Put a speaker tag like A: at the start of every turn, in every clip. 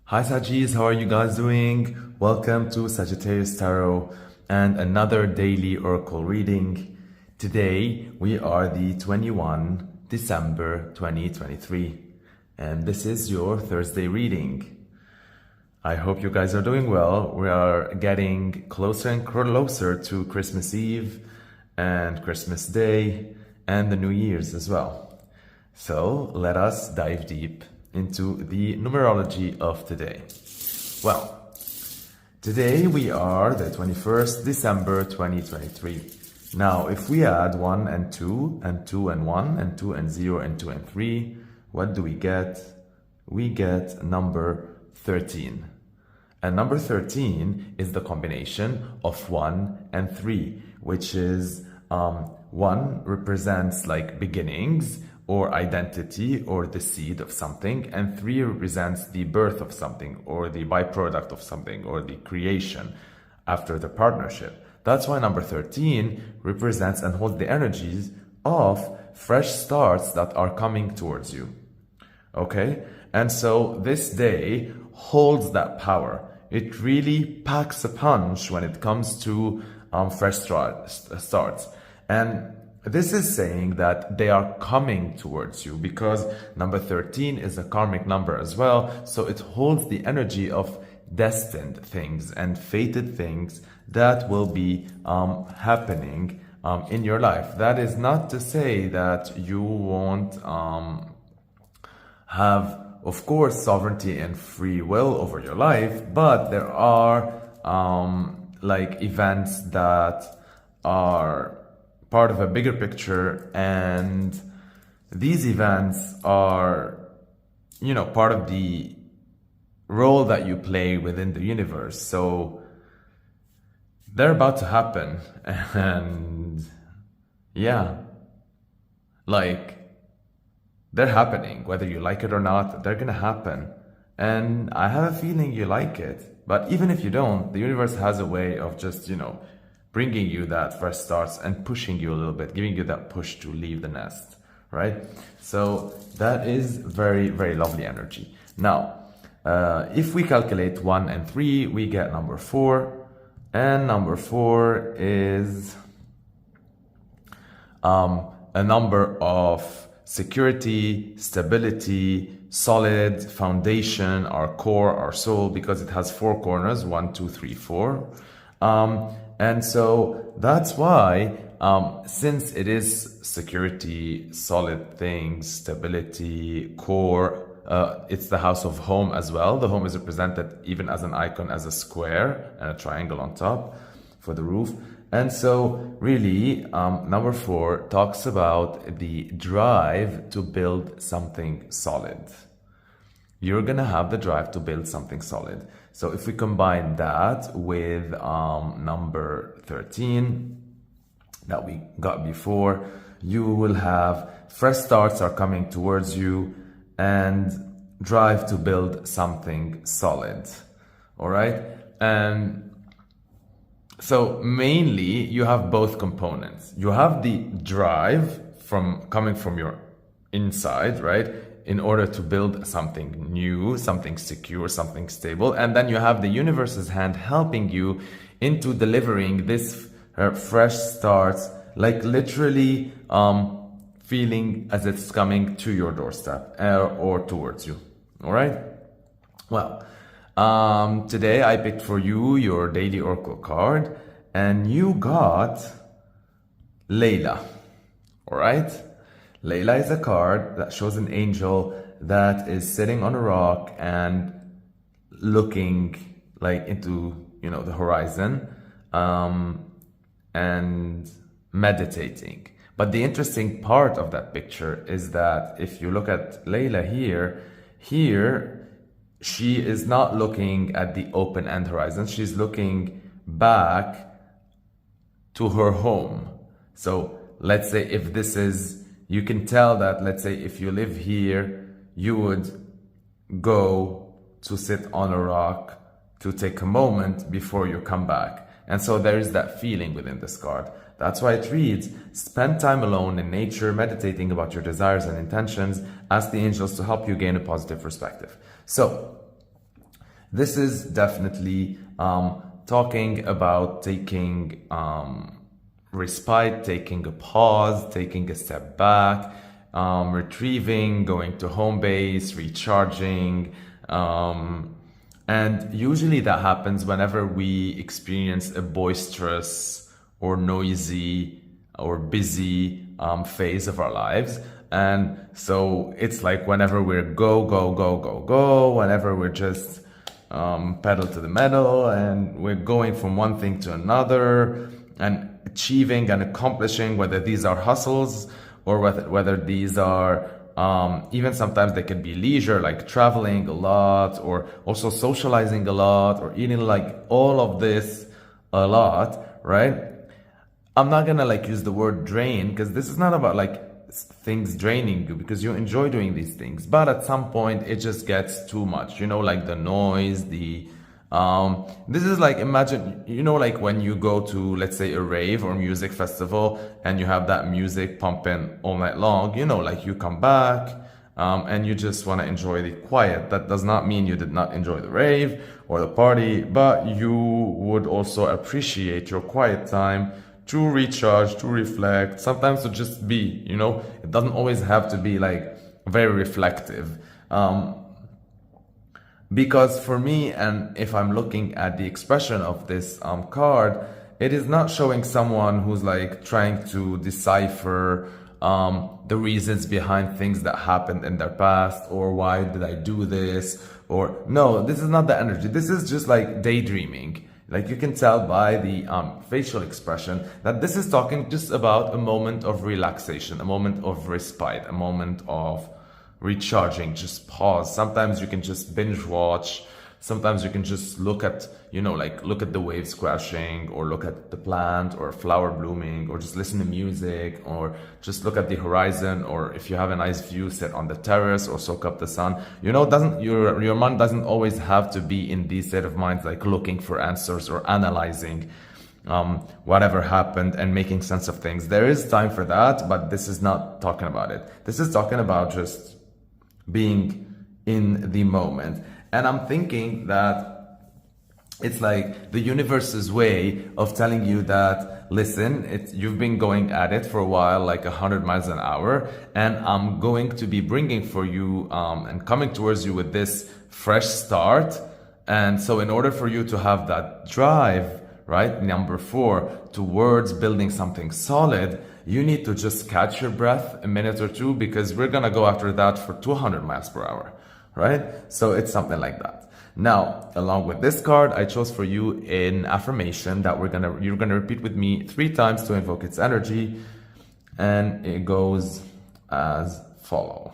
A: Hi Sagis, how are you guys doing? Welcome to Sagittarius Tarot and another daily oracle reading. Today we are the 21 December 2023 and this is your Thursday reading. I hope you guys are doing well. We are getting closer and closer to Christmas Eve and Christmas Day and the New Year's as well. So let us dive deep into the numerology of today. Well, today we are the 21st December 2023. Now, if we add 1 and 2 and 2 and 1 and 2 and 0 and 2 and 3, what do we get? We get number 13. And number 13 is the combination of 1 and 3, which is 1 represents like beginnings, or identity, or the seed of something, and 3 represents the birth of something, or the byproduct of something, or the creation after the partnership. That's why number 13 represents and holds the energies of fresh starts that are coming towards you. Okay? And so this day holds that power. It really packs a punch when it comes to fresh starts. And this is saying that they are coming towards you because number 13 is a karmic number as well. So it holds the energy of destined things and fated things that will be happening in your life. That is not to say that you won't have, of course, sovereignty and free will over your life, but there are like events that are part of a bigger picture, and these events are, you know, part of the role that you play within the universe. So they're about to happen, and yeah, like they're happening, whether you like it or not, they're gonna happen. And I have a feeling you like it, but even if you don't, the universe has a way of just, you know, bringing you that fresh starts and pushing you a little bit, giving you that push to leave the nest, right? So that is very, very lovely energy. Now, if we calculate 1 and 3, we get number 4. And number 4 is a number of security, stability, solid foundation, our core, our soul, because it has 4 corners, 1, 2, 3, 4. And so that's why, since it is security, solid things, stability, core, it's the house of home as well. The home is represented even as an icon, as a square and a triangle on top for the roof. And so really, number 4 talks about the drive to build something solid. You're gonna have the drive to build something solid. So if we combine that with number 13 that we got before, you will have fresh starts are coming towards you and drive to build something solid. All right? And so mainly you have both components. You have the drive coming from your inside, right? In order to build something new, something secure, something stable. And then you have the universe's hand helping you into delivering this fresh starts, like literally feeling as it's coming to your doorstep or towards you. All right? Well, today I picked for you your daily oracle card and you got Layla. All right? Layla is a card that shows an angel that is sitting on a rock and looking like into, you know, the horizon and meditating. But the interesting part of that picture is that if you look at Layla here, she is not looking at the open end horizon. She's looking back to her home. So let's say if this is, you can tell that, let's say, if you live here, you would go to sit on a rock to take a moment before you come back. And so there is that feeling within this card. That's why it reads, spend time alone in nature, meditating about your desires and intentions. Ask the angels to help you gain a positive perspective. So This is definitely talking about taking respite, taking a pause, taking a step back, retrieving, going to home base, recharging. And usually that happens whenever we experience a boisterous or noisy or busy phase of our lives. And so it's like whenever we're go, go, go, go, go, whenever we're just pedal to the metal and we're going from one thing to another and achieving and accomplishing, whether these are hustles or whether these are even sometimes they can be leisure, like traveling a lot or also socializing a lot or eating, like all of this a lot, right? I'm not gonna like use the word drain because this is not about like things draining you, because you enjoy doing these things, but at some point it just gets too much, you know, like the noise, this is like, imagine, you know, like when you go to, let's say, a rave or music festival and you have that music pumping all night long, you know, like you come back and you just want to enjoy the quiet. That does not mean you did not enjoy the rave or the party, but you would also appreciate your quiet time to recharge, to reflect, sometimes to just be, you know, it doesn't always have to be like very reflective. Because for me, and if I'm looking at the expression of this card, it is not showing someone who's like trying to decipher the reasons behind things that happened in their past, or why did I do this, or no, this is not the energy. This is just like daydreaming. Like you can tell by the facial expression that this is talking just about a moment of relaxation, a moment of respite, a moment of recharging, just pause. Sometimes you can just binge watch. Sometimes you can just look at, you know, like look at the waves crashing, or look at the plant or a flower blooming, or just listen to music, or just look at the horizon, or if you have a nice view, sit on the terrace or soak up the sun. You know, doesn't your mind doesn't always have to be in these state of minds, like looking for answers or analyzing whatever happened and making sense of things. There is time for that, but this is not talking about it. This is talking about just being in the moment. And I'm thinking that it's like the universe's way of telling you that, listen, you've been going at it for a while, like 100 miles an hour, and I'm going to be bringing for you and coming towards you with this fresh start. And so in order for you to have that drive, right, number 4, towards building something solid, you need to just catch your breath a minute or two, because we're gonna go after that for 200 miles per hour. Right? So it's something like that. Now, along with this card, I chose for you an affirmation that you're gonna repeat with me 3 times to invoke its energy, and it goes as follow.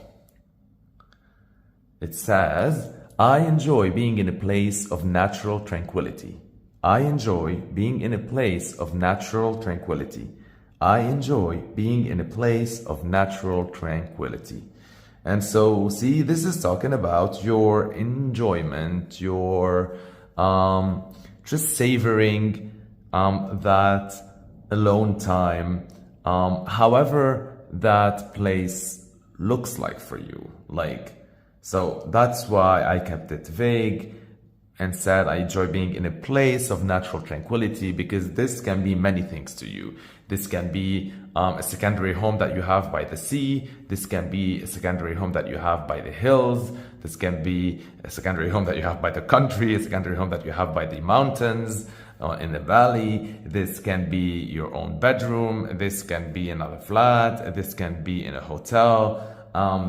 A: It says, I enjoy being in a place of natural tranquility. I enjoy being in a place of natural tranquility. I enjoy being in a place of natural tranquility. And so, see, this is talking about your enjoyment, your just savoring that alone time, however that place looks like for you. Like, so that's why I kept it vague and said I enjoy being in a place of natural tranquility, because this can be many things to you. This can be a secondary home that you have by the sea. This can be a secondary home that you have by the hills. This can be a secondary home that you have by the country, a secondary home that you have by the mountains, in the valley. This can be your own bedroom. This can be another flat. This can be in a hotel.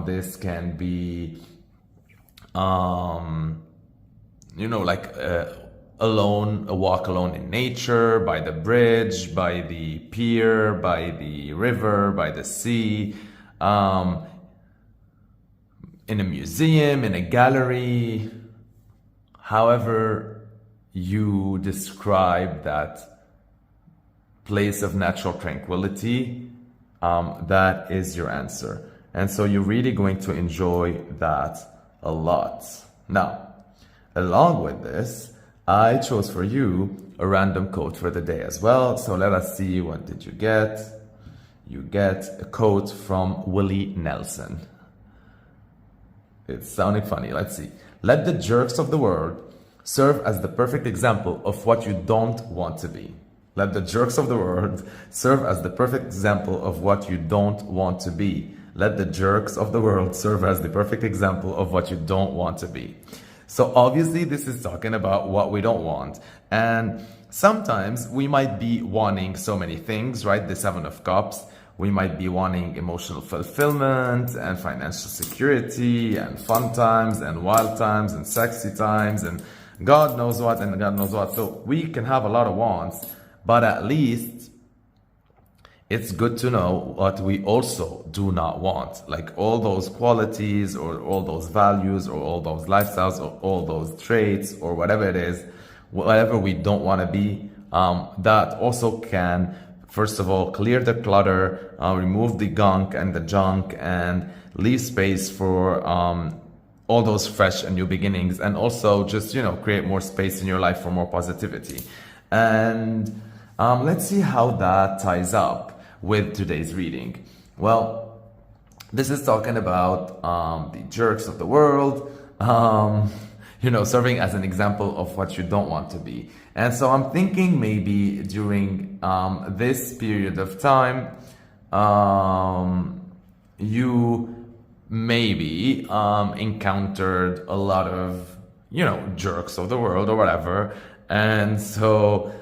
A: This can be, you know, like alone, a walk alone in nature, by the bridge, by the pier, by the river, by the sea, in a museum, in a gallery. However you describe that place of natural tranquility, that is your answer. And so you're really going to enjoy that a lot. Now, along with this, I chose for you a random quote for the day as well. So let us see, what did you get? You get a quote from Willie Nelson. It's sounding funny. Let's see. Let the jerks of the world serve as the perfect example of what you don't want to be. Let the jerks of the world serve as the perfect example of what you don't want to be. Let the jerks of the world serve as the perfect example of what you don't want to be. So obviously this is talking about what we don't want. And sometimes we might be wanting so many things, right? The Seven of Cups. We might be wanting emotional fulfillment and financial security and fun times and wild times and sexy times and God knows what and God knows what. So we can have a lot of wants, but at least it's good to know what we also do not want. Like all those qualities or all those values or all those lifestyles or all those traits or whatever it is, whatever we don't want to be, that also can, first of all, clear the clutter, remove the gunk and the junk, and leave space for all those fresh and new beginnings, and also just, create more space in your life for more positivity. And let's see how that ties up with today's reading. Well, this is talking about the jerks of the world, serving as an example of what you don't want to be. And so I'm thinking maybe during this period of time, you maybe encountered a lot of, jerks of the world or whatever. And so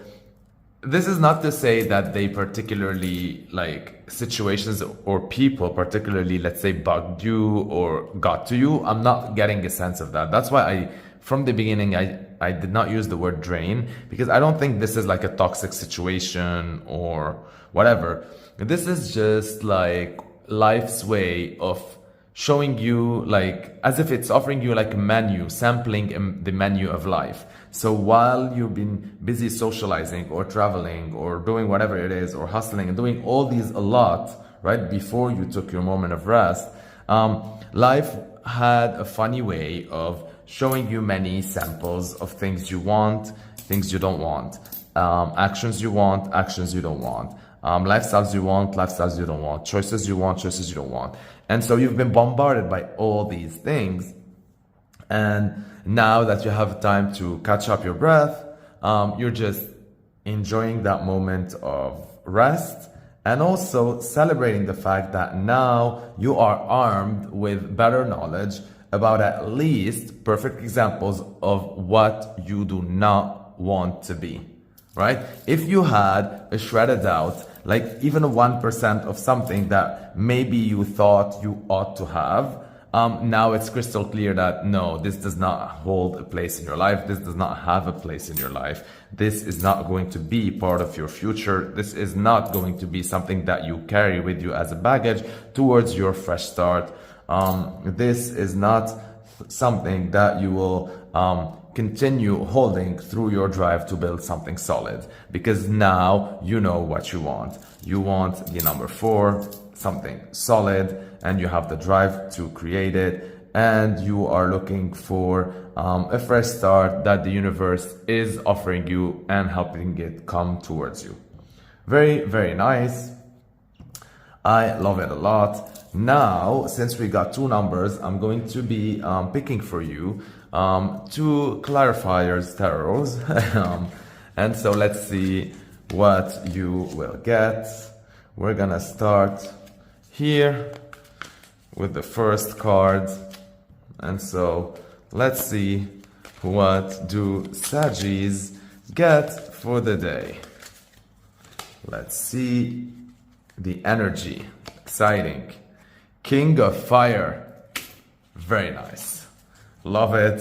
A: this is not to say that they particularly, like, situations or people particularly, let's say, bugged you or got to you. I'm not getting a sense of that. That's why from the beginning, I did not use the word drain, because I don't think this is like a toxic situation or whatever. This is just like life's way of showing you, like, as if it's offering you like a menu, sampling the menu of life. So while you've been busy socializing or traveling or doing whatever it is, or hustling and doing all these a lot, right, before you took your moment of rest, life had a funny way of showing you many samples of things you want, things you don't want, actions you want, actions you don't want, lifestyles you want, lifestyles you don't want, choices you want, choices you don't want. And so you've been bombarded by all these things. And now that you have time to catch up your breath, you're just enjoying that moment of rest, and also celebrating the fact that now you are armed with better knowledge about at least perfect examples of what you do not want to be, right? If you had a shredded out, like even 1% of something that maybe you thought you ought to have, now it's crystal clear that no, this does not hold a place in your life. This does not have a place in your life. This is not going to be part of your future. This is not going to be something that you carry with you as a baggage towards your fresh start. This is not something that you will continue holding through your drive to build something solid, because now you know what you want. You want the number 4, something solid, and you have the drive to create it, and you are looking for a fresh start that the universe is offering you and helping it come towards you. Very, very nice. I love it a lot. Now, since we got 2 numbers, I'm going to be picking for you 2 clarifiers tarots. And so let's see what you will get. We're gonna start here with the first card. And so let's see, what do Saggies get for the day? Let's see the energy. Exciting. King of Fire. Very nice. Love it.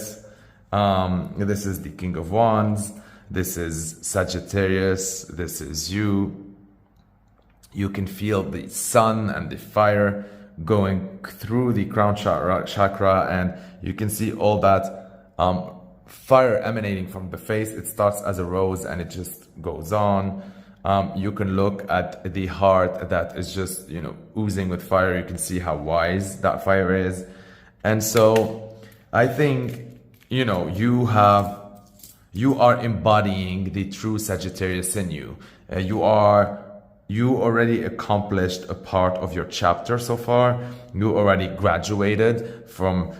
A: This is the King of Wands. This is Sagittarius. This is you. You can feel the sun and the fire going through the crown chakra, and you can see all that fire emanating from the face. It starts as a rose and it just goes on. You can look at the heart that is just, oozing with fire. You can see how wise that fire is. And so I think, you are embodying the true Sagittarius in you. You already accomplished a part of your chapter so far. You already graduated from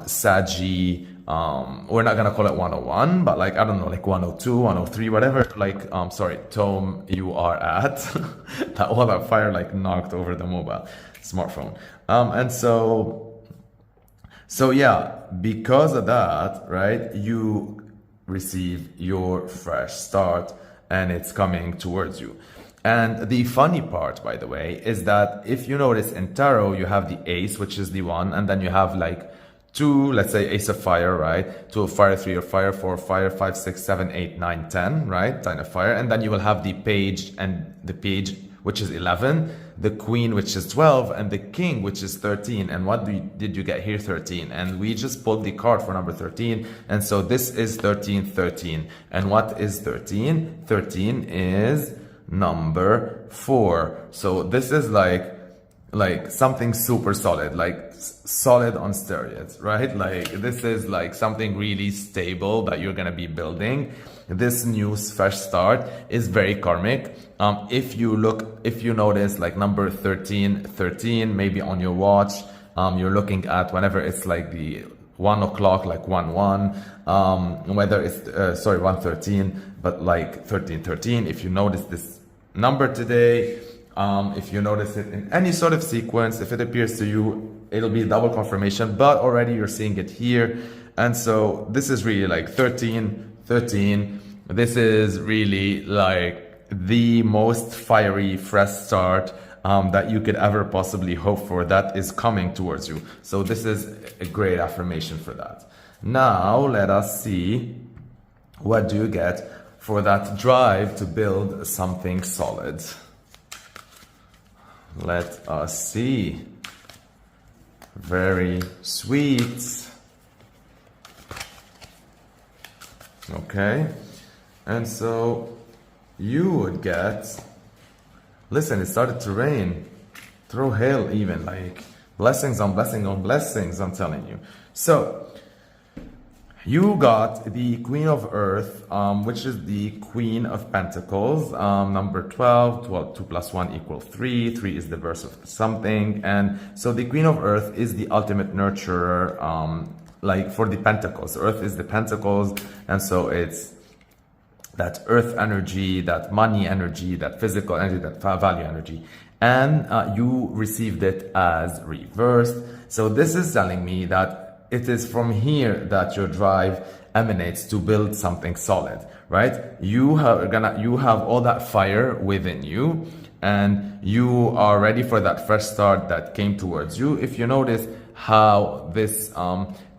A: Saggy we're not gonna call it 101, but like, I don't know, like 102, 103, whatever, like, sorry, tome you are at. That all that fire like knocked over the mobile smartphone. And so yeah, because of that, right, you receive your fresh start and it's coming towards you. And the funny part, by the way, is that if you notice in tarot, you have the ace, which is the one, and then you have like two, let's say ace of fire, right? Two of fire, three of fire, four of fire, 5, 6, 7, 8, 9, 10, right? 10 of fire. And then you will have the page, and the page, which is 11, the queen, which is 12, and the king, which is 13. And what did you get here? 13. And we just pulled the card for number 13. And so this is 13, 13. And what is 13? 13 is number 4. So this is like something super solid, like solid on steroids, right? Like this is like something really stable that you're gonna be building. This new fresh start is very karmic. If you notice like number 13, 13, maybe on your watch, you're looking at whenever it's like the 1 o'clock, like 1-1, whether it's, sorry, 1:13, but like 13:13, if you notice this number today, if you notice it in any sort of sequence, if it appears to you, it'll be double confirmation, but already you're seeing it here. And so this is really like 13, 13. This is really like the most fiery fresh start that you could ever possibly hope for, that is coming towards you. So this is a great affirmation for that. Now let us see, what do you get for that drive to build something solid? Let us see. Very sweet. Okay. And so you would get, listen, it started to rain. Throw hail even, like blessings on blessings on blessings, I'm telling you. So you got the Queen of Earth, which is the Queen of Pentacles, number 12, 2 plus 1 equals 3. 3 is the verse of something. And so the Queen of Earth is the ultimate nurturer, like for the Pentacles. Earth is the Pentacles, and so it's that earth energy, that money energy, that physical energy, that value energy. And you received it as reversed. So this is telling me that it is from here that your drive emanates to build something solid, right? You have all that fire within you, and you are ready for that fresh start that came towards you. If you notice how this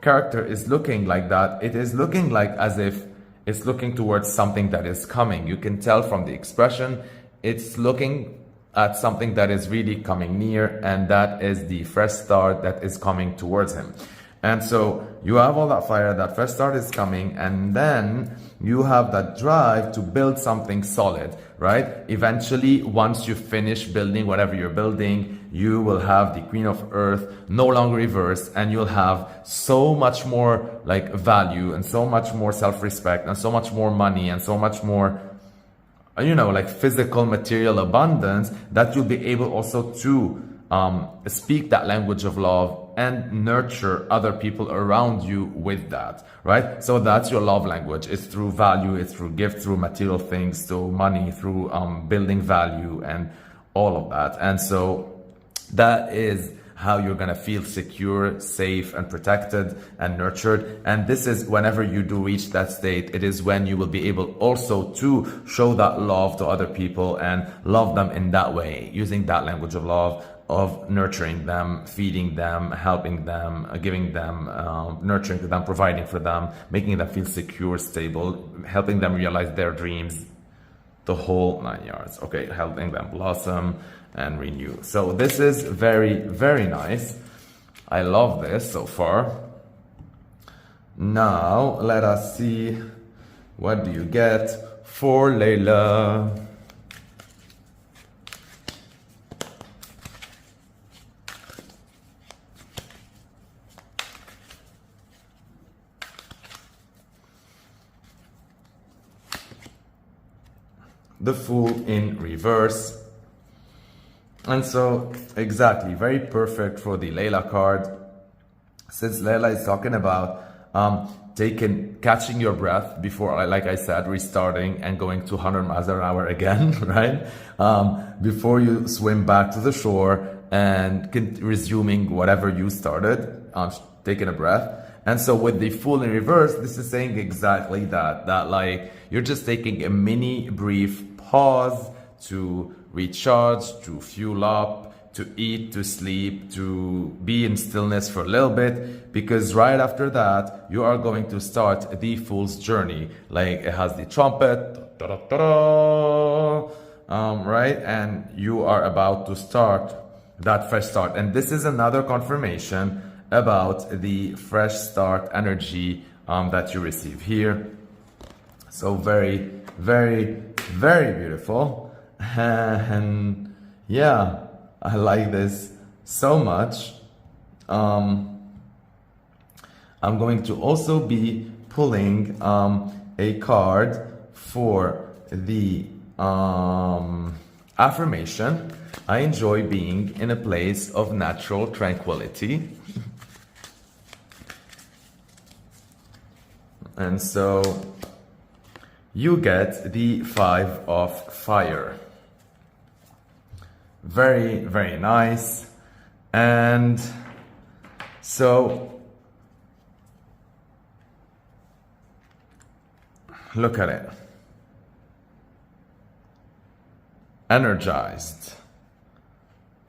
A: character is looking like that, it is looking like as if it's looking towards something that is coming. You can tell from the expression, it's looking at something that is really coming near, and that is the fresh start that is coming towards him. And so you have all that fire, that fresh start is coming, and then you have that drive to build something solid, right? Eventually, once you finish building whatever you're building, you will have the Queen of Earth no longer reversed, and you'll have so much more like value and so much more self-respect and so much more money and so much more, you know, like physical material abundance, that you'll be able also to speak that language of love and nurture other people around you with that, right? So that's your love language. It's through value, it's through gift, through material things, through money, through building value and all of that. And so that is how you're gonna feel secure, safe, and protected and nurtured. And this is whenever you do reach that state, it is when you will be able also to show that love to other people and love them in that way, using that language of love, of nurturing them, feeding them, helping them, giving them, nurturing them, providing for them, making them feel secure, stable, helping them realize their dreams, the whole 9 yards. Okay, helping them blossom and renew. So this is very, very nice. I love this so far. Now let us see, what do you get for Layla? The Fool in reverse. And so exactly, very perfect for the Layla card, since Layla is talking about catching your breath before, like I said, restarting and going 200 miles an hour again, right? Before you swim back to the shore and resuming whatever you started, taking a breath. And so with the Fool in reverse, this is saying exactly that like you're just taking a mini brief pause to recharge, to fuel up, to eat, to sleep, to be in stillness for a little bit, because right after that, you are going to start the Fool's journey. Like it has the trumpet, right? And you are about to start that fresh start. And this is another confirmation about the fresh start energy that you receive here. So very, very, very beautiful. And yeah, I like this so much. I'm going to also be pulling a card for the affirmation. I enjoy being in a place of natural tranquility. And so you get the 5 of fire. Very, very nice. And so look at it. Energized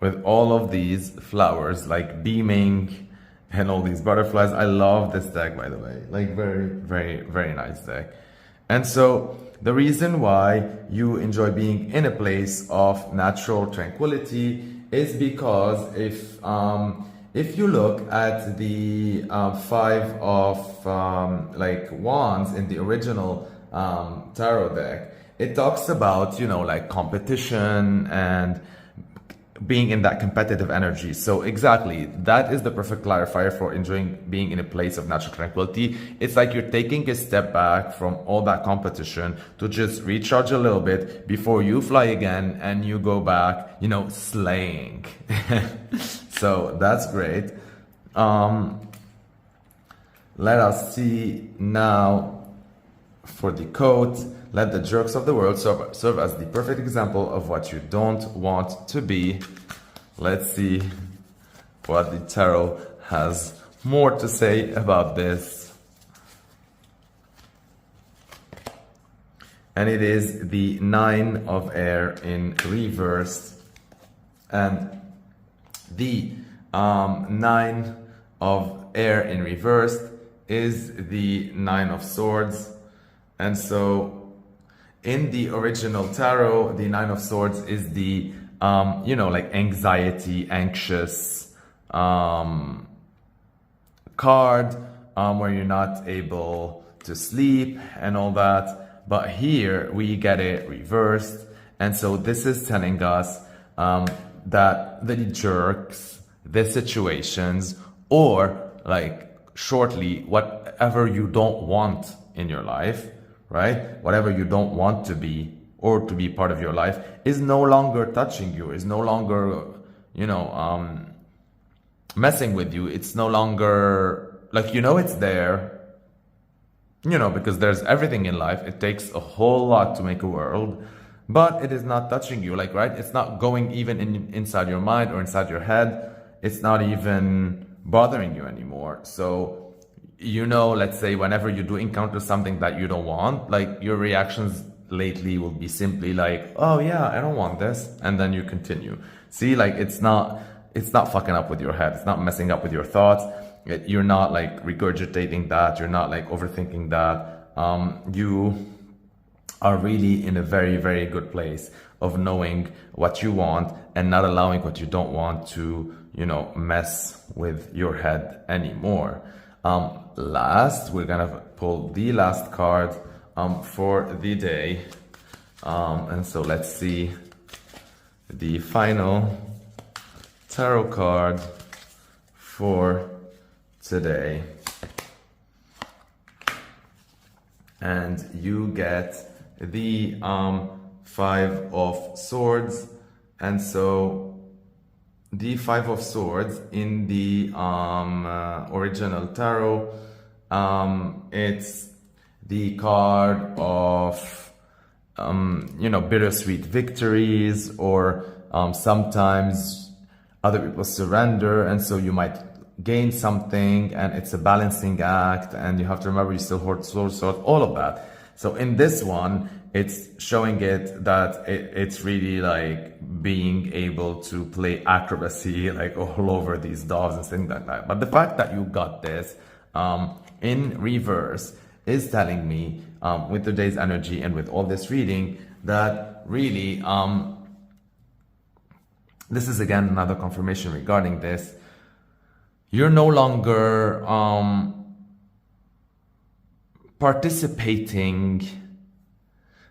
A: with all of these flowers, like beaming and all these butterflies. I love this deck, by the way. Like very, very, very nice deck. And so the reason why you enjoy being in a place of natural tranquility is because if you look at the 5 of like wands in the original tarot deck, it talks about, you know, like competition and being in that competitive energy. So exactly, that is the perfect clarifier for enjoying being in a place of natural tranquility. It's like you're taking a step back from all that competition to just recharge a little bit before you fly again and you go back, you know, slaying. So that's great. Let us see now for the quote. Let the jerks of the world serve as the perfect example of what you don't want to be. Let's see what the tarot has more to say about this. And it is the 9 of air in reverse. And the 9 of air in reverse is the 9 of swords. And so in the original tarot, the 9 of swords is the, you know, like anxiety, anxious card, where you're not able to sleep and all that. But here we get it reversed. And so this is telling us that the jerks, the situations, or like shortly, whatever you don't want in your life, right? Whatever you don't want to be or to be part of your life is no longer touching you, is no longer, you know, messing with you. It's no longer like, you know, it's there, you know, because there's everything in life. It takes a whole lot to make a world, but it is not touching you, like, right? It's not going even inside your mind or inside your head. It's not even bothering you anymore. So, you know, let's say whenever you do encounter something that you don't want, like your reactions lately will be simply like, oh yeah, I don't want this. And then you continue. See, like it's not fucking up with your head. It's not messing up with your thoughts. You're not like regurgitating that. You're not like overthinking that. You are really in a very, very good place of knowing what you want and not allowing what you don't want to, you know, mess with your head anymore. Last, we're gonna pull the last card for the day, and so let's see the final tarot card for today. And you get the 5 of swords. And so the 5 of swords in the original tarot It's the card of, bittersweet victories, or sometimes other people surrender, and so you might gain something, and it's a balancing act, and you have to remember you still hold source, all of that. So in this one, it's showing it that it's really like being able to play acrobacy like all over these doves and things like that. But the fact that you got this in reverse is telling me, with today's energy and with all this reading, that really this is again another confirmation regarding this. You're no longer participating,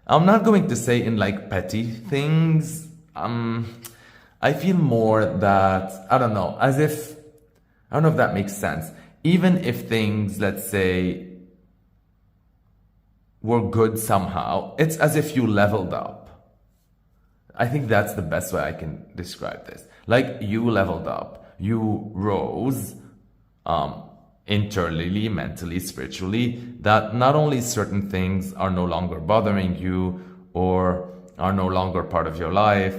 A: I'm not going to say in like petty things. I feel more that, I don't know, as if, I don't know if that makes sense. Even if things, let's say, were good somehow, it's as if you leveled up. I think that's the best way I can describe this. Like you leveled up, you rose, internally, mentally, spiritually, that not only certain things are no longer bothering you or are no longer part of your life,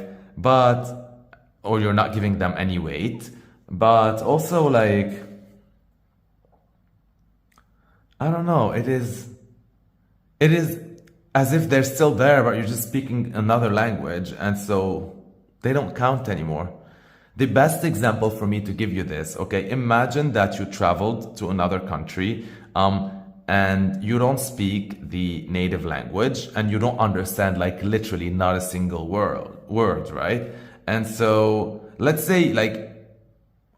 A: or you're not giving them any weight, but also like, I don't know, it is as if they're still there, but you're just speaking another language, and so they don't count anymore. The best example for me to give you this, okay, imagine that you traveled to another country and you don't speak the native language and you don't understand like literally not a single word, right? And so let's say like,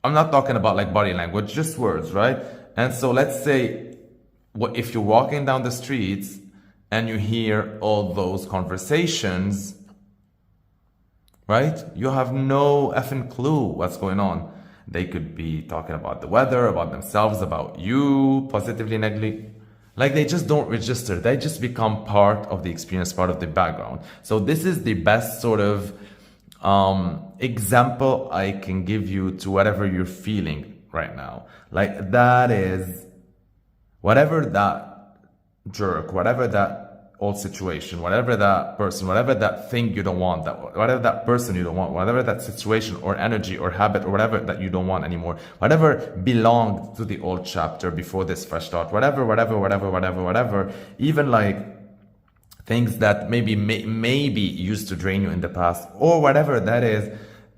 A: I'm not talking about like body language, just words, right? And so let's say if you're walking down the streets and you hear all those conversations, right? You have no effing clue what's going on. They could be talking about the weather, about themselves, about you, positively, negatively. Like they just don't register. They just become part of the experience, part of the background. So this is the best sort of example I can give you to whatever you're feeling right now. Like that is, whatever that jerk, whatever that old situation, whatever that person, whatever that thing you don't want, whatever that person you don't want, whatever that situation or energy or habit or whatever that you don't want anymore, whatever belonged to the old chapter before this fresh start, whatever, even like things that maybe used to drain you in the past or whatever that is,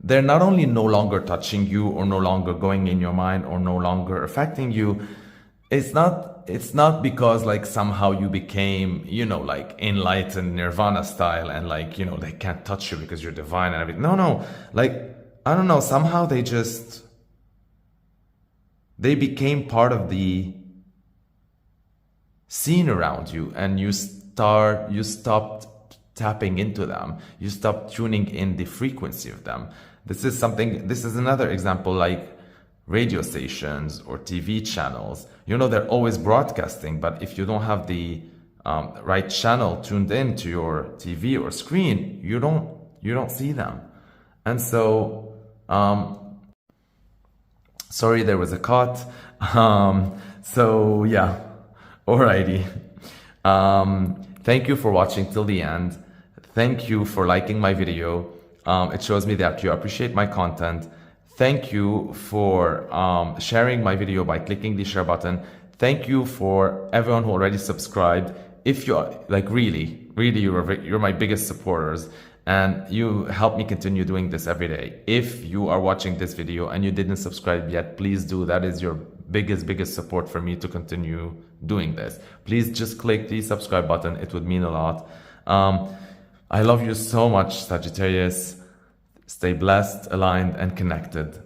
A: they're not only no longer touching you or no longer going in your mind or no longer affecting you. It's not because like somehow you became, like enlightened Nirvana style and like, they can't touch you because you're divine and everything. No, like, I don't know, somehow they became part of the scene around you, and you stopped tapping into them. You stopped tuning in the frequency of them. This is another example, like radio stations or TV channels. They're always broadcasting, but if you don't have the right channel tuned in to your TV or screen, you don't see them. And so, sorry, there was a cut. So yeah, alrighty. Thank you for watching till the end. Thank you for liking my video. It shows me that you appreciate my content. Thank you for sharing my video by clicking the share button. Thank you for everyone who already subscribed. If you are like really, you're my biggest supporters, and you help me continue doing this every day. If you are watching this video and you didn't subscribe yet, please do. That is your biggest support for me to continue doing this. Please just click the subscribe button. It would mean a lot. I love you so much, Sagittarius. Stay blessed, aligned, and connected.